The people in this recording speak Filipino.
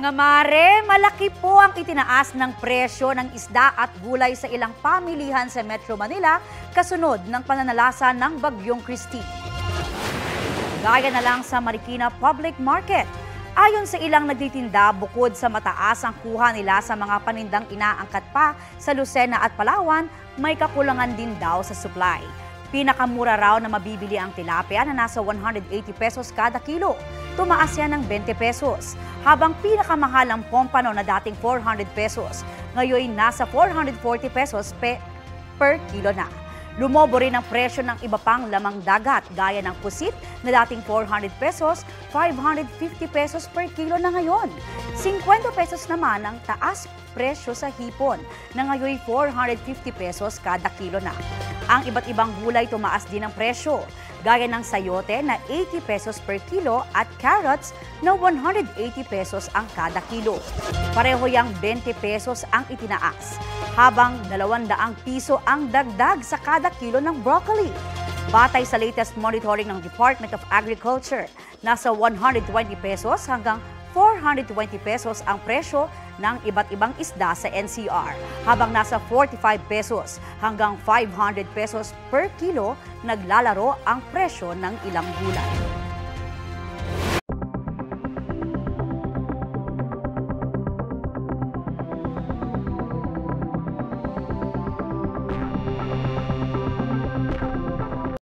Mga mare, malaki po ang itinaas ng presyo ng isda at gulay sa ilang pamilihan sa Metro Manila kasunod ng pananalasa ng Bagyong Christine. Gaya na lang sa Marikina Public Market. Ayon sa ilang nagtitinda, bukod sa mataas ang kuha nila sa mga panindang inaangkat pa sa Lucena at Palawan, may kakulangan din daw sa supply. Pinakamura raw na mabibili ang tilapia na nasa 180 pesos kada kilo. Tumaas yan ng 20 pesos. Habang pinakamahal ang pompano na dating 400 pesos, ngayon nasa 440 pesos per kilo na. Lumobo rin ang presyo ng iba pang lamang dagat gaya ng pusit na dating 400 pesos, 550 pesos per kilo na ngayon. 50 pesos naman ang taas presyo sa hipon na ngayon 450 pesos kada kilo na. Ang iba't ibang gulay tumaas din ang presyo, gaya ng sayote na 80 pesos per kilo at carrots na 180 pesos ang kada kilo. Pareho yang 20 pesos ang itinaas, habang 200 piso ang dagdag sa kada kilo ng broccoli. Batay sa latest monitoring ng Department of Agriculture, nasa 120 pesos hanggang 420 pesos ang presyo ng iba't ibang isda sa NCR, habang nasa 45 pesos hanggang 500 pesos per kilo naglalaro ang presyo ng ilang gulay.